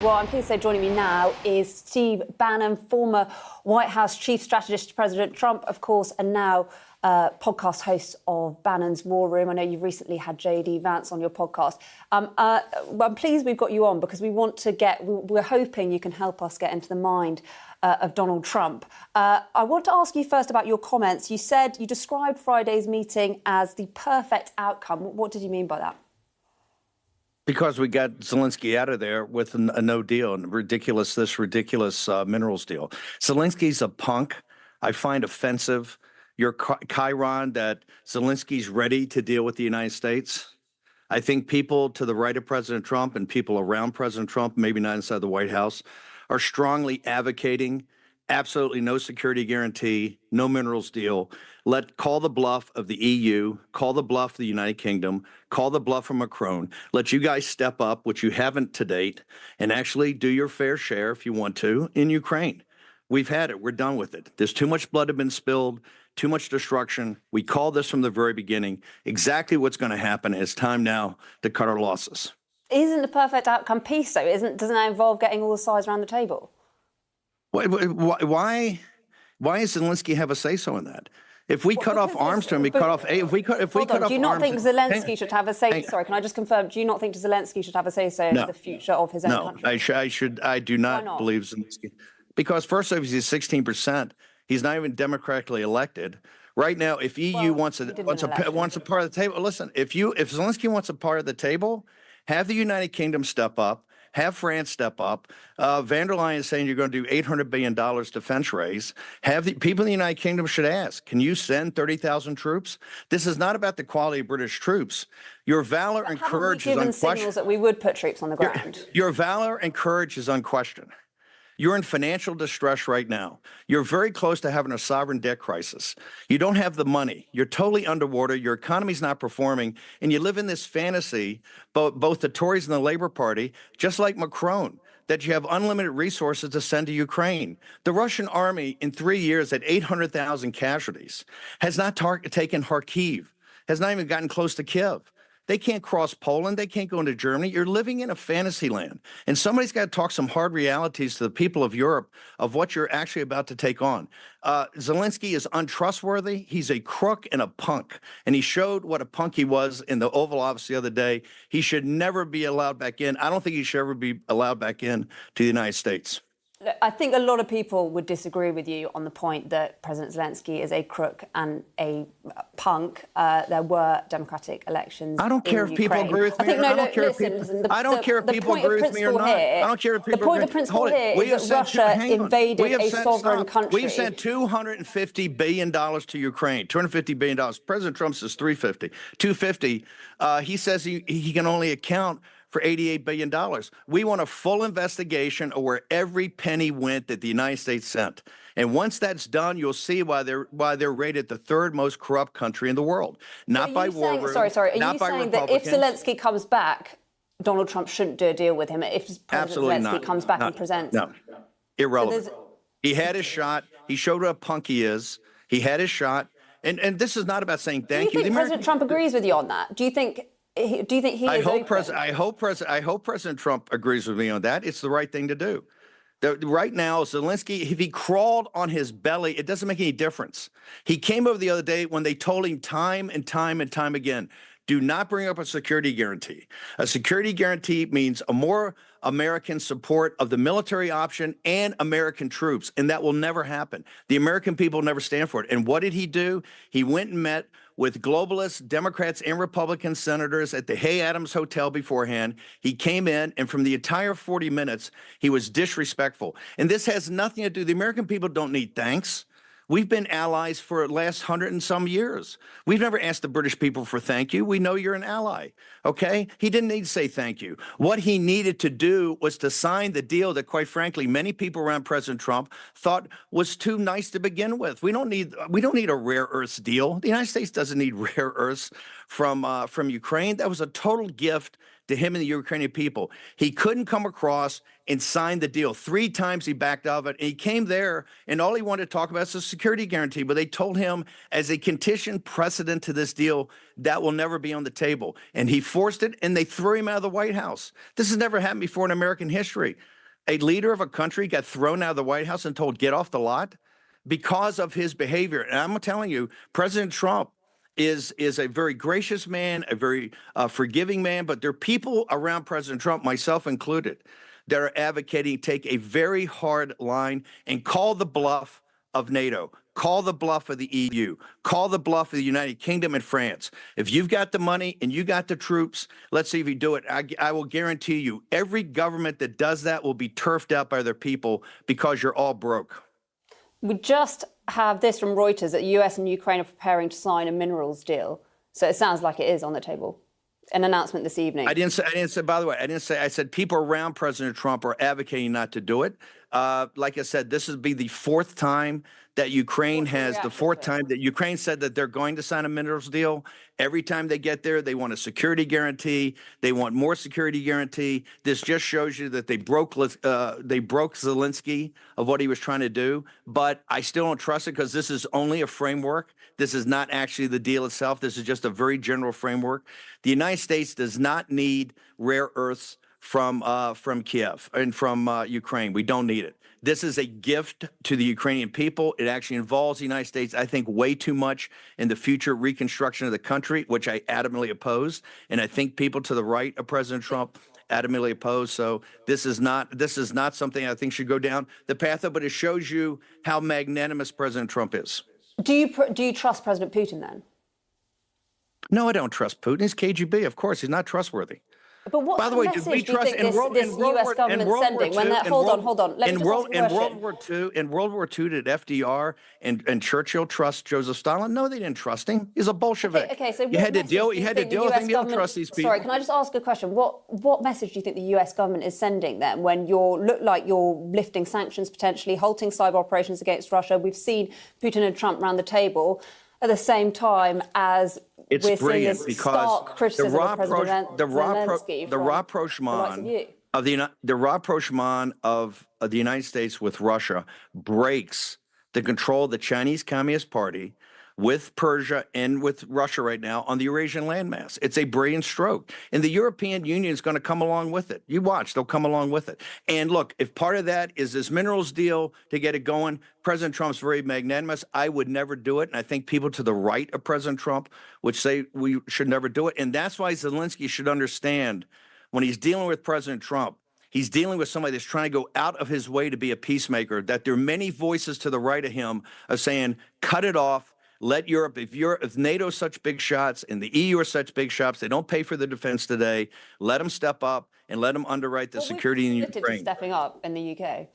Well, I'm pleased to say joining me now is Steve Bannon, former White House chief strategist to President Trump, of course, and now podcast host of Bannon's War Room. I know you've recently had J.D. Vance on your podcast. I'm pleased we've got you on because we're hoping you can help us get into the mind of Donald Trump. I want to ask you first about your comments. You said you described Friday's meeting as the perfect outcome. What did you mean by that? Because we got Zelenskyy out of there with a no deal and ridiculous minerals deal. Zelensky's a punk. I find offensive your chyron that Zelensky's ready to deal with the United States. I think people to the right of President Trump and people around President Trump, maybe not inside the White House, are strongly advocating absolutely no security guarantee, no minerals deal. Call the bluff of the EU, call the bluff of the United Kingdom, call the bluff of Macron. Let you guys step up, which you haven't to date, and actually do your fair share, if you want to, in Ukraine. We've had it. We're done with it. There's too much blood have been spilled, too much destruction. We called this from the very beginning. Exactly what's going to happen. It's time now to cut our losses. Isn't the perfect outcome peace, though? Doesn't that involve getting all the sides around the table? Why does Zelenskyy have a say-so in that? If we cut off arms to him, we cut off. If we cut off arms. Do you not think Zelenskyy should have a say? Sorry, can I just confirm? Do you not think Zelenskyy should have a say-so in the future of his own country? No, I do not believe Zelenskyy, because first off, he's 16%. He's not even democratically elected. Right now, if EU wants a part of the table, listen. If Zelenskyy wants a part of the table, have the United Kingdom step up. Have France step up. Van der Leyen is saying you're going to do $800 billion defense raise. Have the people in the United Kingdom should ask, can you send 30,000 troops? This is not about the quality of British troops. Your valor and courage is unquestioned. Given signals that we would put troops on the ground. Your valor and courage is unquestioned. You're in financial distress right now. You're very close to having a sovereign debt crisis. You don't have the money. You're totally underwater. Your economy's not performing. And you live in this fantasy, both the Tories and the Labour Party, just like Macron, that you have unlimited resources to send to Ukraine. The Russian army in 3 years at 800,000 casualties has not taken Kharkiv, has not even gotten close to Kiev. They can't cross Poland. They can't go into Germany. You're living in a fantasy land. And somebody's got to talk some hard realities to the people of Europe of what you're actually about to take on. Zelenskyy is untrustworthy. He's a crook and a punk. And he showed what a punk he was in the Oval Office the other day. He should never be allowed back in. I don't think he should ever be allowed back in to the United States. I think a lot of people would disagree with you on the point that President Zelenskyy is a crook and a punk. There were democratic elections. I don't care if people agree with me. I don't care if people agree with me or not. I don't care if people agree. The point of principle here is that Russia invaded a sovereign country. We've sent $250 billion to Ukraine. $250 billion. President Trump says $350. $250. He says he can only account for $88 billion. We want a full investigation of where every penny went that the United States sent. And once that's done, you'll see why they're rated the third most corrupt country in the world. Not by war rooms. Sorry. Are you saying that if Zelenskyy comes back, Donald Trump shouldn't do a deal with him? If President Zelenskyy comes back and presents? No. Irrelevant. He had his shot. He showed what a punk he is. He had his shot. And this is not about saying thank you. Do you think President Trump agrees with you on that? Do you think he is open? I hope President Trump agrees with me on that. It's the right thing to do. Right now, Zelenskyy, if he crawled on his belly, it doesn't make any difference. He came over the other day when they told him time and time and time again, do not bring up a security guarantee. A security guarantee means a more American support of the military option and American troops, and that will never happen. The American people never stand for it. And what did he do? He went and met with globalist Democrats and Republican senators at the Hay Adams Hotel beforehand. He came in, and from the entire 40 minutes, he was disrespectful. And this has nothing to do, the American people don't need thanks. We've been allies for the last 100 and some years. We've never asked the British people for thank you. We know you're an ally, okay? He didn't need to say thank you. What he needed to do was to sign the deal that, quite frankly, many people around President Trump thought was too nice to begin with. We don't need a rare earths deal. The United States doesn't need rare earths from Ukraine. That was a total gift to him and the Ukrainian people. He couldn't come across and sign the deal. 3 times he backed out of it. And he came there, and all he wanted to talk about is a security guarantee. But they told him, as a condition precedent to this deal, that will never be on the table. And he forced it, and they threw him out of the White House. This has never happened before in American history. A leader of a country got thrown out of the White House and told, get off the lot, because of his behavior. And I'm telling you, President Trump is a very gracious man, a very forgiving man, but there are people around President Trump, myself included, that are advocating take a very hard line and call the bluff of NATO, call the bluff of the EU, call the bluff of the United Kingdom and France. If you've got the money and you got the troops, let's see if you do it. I will guarantee you, every government that does that will be turfed out by their people because you're all broke. We just have this from Reuters that the US and Ukraine are preparing to sign a minerals deal. So it sounds like it is on the table. An announcement this evening. I didn't say, by the way, I said people around President Trump are advocating not to do it. Like I said, this would be the 4th time that Ukraine said that they're going to sign a minerals deal. Every time they get there, they want a security guarantee. They want more security guarantee. This just shows you that they broke Zelensky of what he was trying to do. But I still don't trust it because this is only a framework. This is not actually the deal itself. This is just a very general framework. The United States does not need rare earths from Kiev and from Ukraine. We don't need it. This is a gift to the Ukrainian people. It actually involves the United States, I think, way too much in the future reconstruction of the country, which I adamantly oppose. And I think people to the right of President Trump adamantly oppose. So this is not something I think should go down the path of, but it shows you how magnanimous President Trump is. Do you trust President Putin then? No, I don't trust Putin. He's KGB. Of course, he's not trustworthy. But what By the way, message did we do you trust think this US government sending? Hold on. Let me just ask a question. In World War II, did FDR and Churchill trust Joseph Stalin? No, they didn't trust him. He's a Bolshevik. Okay, so you had to deal with him. You don't trust these people. Sorry, can I just ask a question? What message do you think the US government is sending then when look like you're lifting sanctions potentially, halting cyber operations against Russia? We've seen Putin and Trump round the table at the same time as we're seeing this stark criticism of President Zelensky the rapprochement of the United States with Russia breaks the control of the Chinese Communist Party with Persia and with Russia right now on the Eurasian landmass. It's a brilliant stroke. And the European Union is going to come along with it. You watch, they'll come along with it. And look, if part of that is this minerals deal to get it going, President Trump's very magnanimous. I would never do it. And I think people to the right of President Trump would say we should never do it. And that's why Zelensky should understand when he's dealing with President Trump, he's dealing with somebody that's trying to go out of his way to be a peacemaker, that there are many voices to the right of him of saying, cut it off. Let Europe, if NATO's such big shots and the EU are such big shots, they don't pay for the defense today. Let them step up and let them underwrite the security in Ukraine. Stepping up in the UK.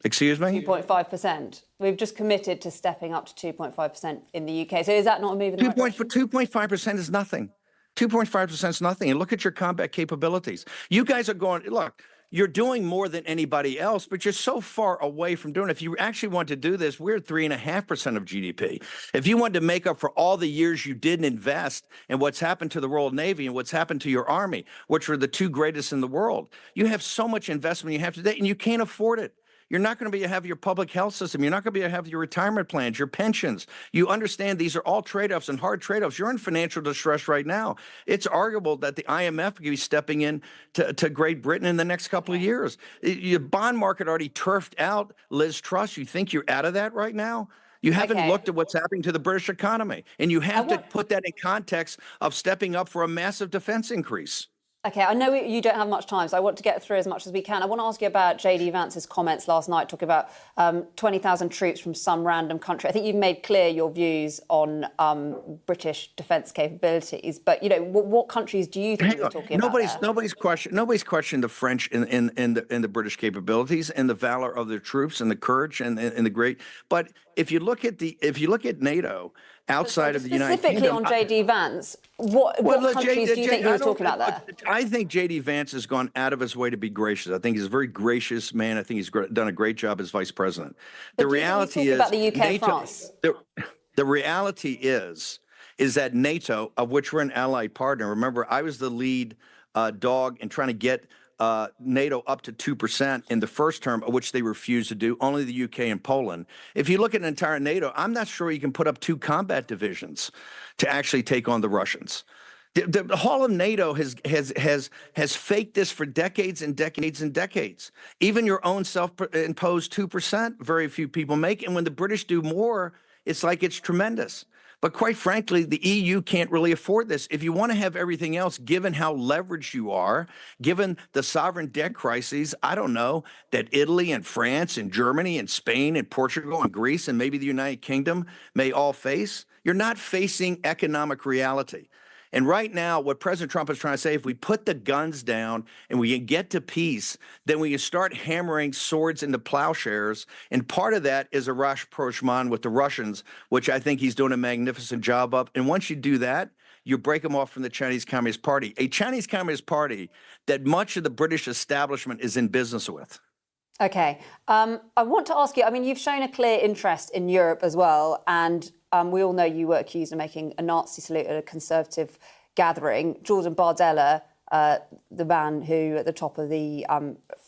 Excuse me? 2.5%. We've just committed to stepping up to 2.5% in the UK. So is that not a move in the right direction? 2.5% is nothing. 2.5% is nothing. And look at your combat capabilities. You guys are going, look, you're doing more than anybody else, but you're so far away from doing it. If you actually want to do this, we're at 3.5% of GDP. If you wanted to make up for all the years you didn't invest in what's happened to the Royal Navy and what's happened to your Army, which were the 2 greatest in the world, you have so much investment you have today, and you can't afford it. You're not going to be able to have your public health system. You're not going to be able to have your retirement plans, your pensions. You understand these are all trade-offs and hard trade-offs. You're in financial distress right now. It's arguable that the IMF could be stepping in to Great Britain in the next couple of years. Your bond market already turfed out Liz Truss. You think you're out of that right now? You haven't looked at what's happening to the British economy. And you have to put that in context of stepping up for a massive defense increase. Okay, I know you don't have much time, so I want to get through as much as we can. I want to ask you about J.D. Vance's comments last night, talking about 20,000 troops from some random country. I think you've made clear your views on British defence capabilities, but what countries do you think you're talking about? Nobody's questioned the French in the British capabilities and the valor of their troops and the courage and the great. But if you look at NATO. Outside of the United Kingdom. Specifically on J.D. Vance, what countries do you think he was talking about there? I think J.D. Vance has gone out of his way to be gracious. I think he's a very gracious man. I think he's done a great job as vice president. The reality is, about the UK and France. The reality is that NATO, of which we're an allied partner. Remember, I was the lead dog in trying to get NATO up to 2% in the first term, which they refused to do, only the UK and Poland. If you look at an entire NATO, I'm not sure you can put up 2 combat divisions to actually take on the Russians. The whole of NATO has faked this for decades and decades and decades. Even your own self-imposed 2%, very few people make. And when the British do more, it's like it's tremendous. But quite frankly, the EU can't really afford this. If you want to have everything else, given how leveraged you are, given the sovereign debt crises, I don't know, that Italy and France and Germany and Spain and Portugal and Greece and maybe the United Kingdom may all face, you're not facing economic reality. And right now, what President Trump is trying to say, if we put the guns down and we can get to peace, then we can start hammering swords into plowshares. And part of that is a rapprochement with the Russians, which I think he's doing a magnificent job of. And once you do that, you break them off from the Chinese Communist Party, a Chinese Communist Party that much of the British establishment is in business with. Okay. I want to ask you, I mean, you've shown a clear interest in Europe as well, and we all know you were accused of making a Nazi salute at a Conservative gathering. Jordan Bardella, the man who at the top of the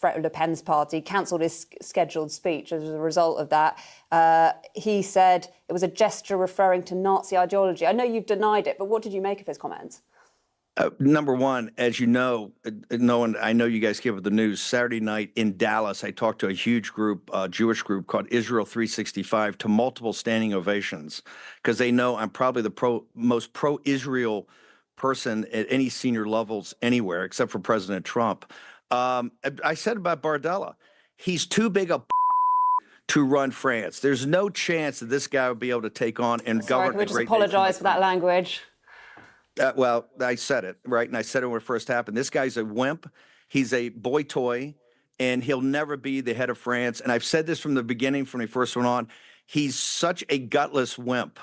Le Pen's party, cancelled his scheduled speech as a result of that. He said it was a gesture referring to Nazi ideology. I know you've denied it, but what did you make of his comments? Number one, as you know, I know you guys keep up the news. Saturday night in Dallas, I talked to a huge group, Jewish group called Israel 365, to multiple standing ovations, because they know I'm probably the most pro-Israel person at any senior levels anywhere, except for President Trump. I said about Bardella, he's too big a to run France. There's no chance that this guy would be able to take on and govern. Can we just apologise for that language? Well, I said it, right? And I said it when it first happened. This guy's a wimp. He's a boy toy, and he'll never be the head of France. And I've said this from the beginning, from when he first went on. He's such a gutless wimp.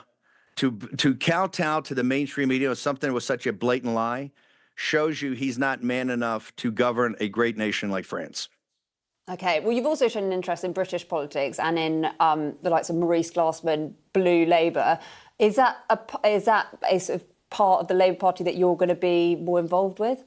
To kowtow to the mainstream media with something that was such a blatant lie shows you he's not man enough to govern a great nation like France. Okay. Well, you've also shown an interest in British politics and in the likes of Maurice Glassman, Blue Labour. Is that a sort of part of the Labour Party that you're going to be more involved with?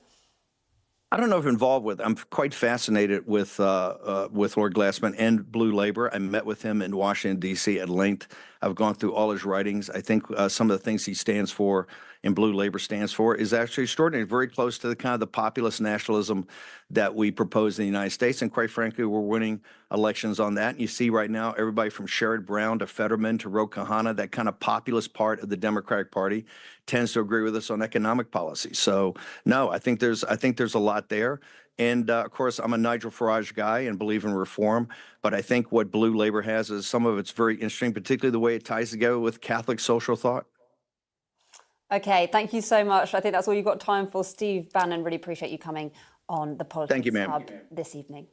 I don't know if involved with. I'm quite fascinated with Lord Glassman and Blue Labour. I met with him in Washington, D.C. at length. I've gone through all his writings. I think some of the things he stands for and Blue Labour stands for is actually extraordinary, very close to the kind of the populist nationalism that we propose in the United States. And quite frankly, we're winning elections on that. And you see right now, everybody from Sherrod Brown to Fetterman to Ro Khanna, that kind of populist part of the Democratic Party tends to agree with us on economic policy. So no, I think there's a lot there. And of course, I'm a Nigel Farage guy and believe in reform. But I think what Blue Labour has is some of it's very interesting, particularly the way it ties together with Catholic social thought. Okay, thank you so much. I think that's all you've got time for. Steve Bannon, really appreciate you coming on the Politics Hub this evening.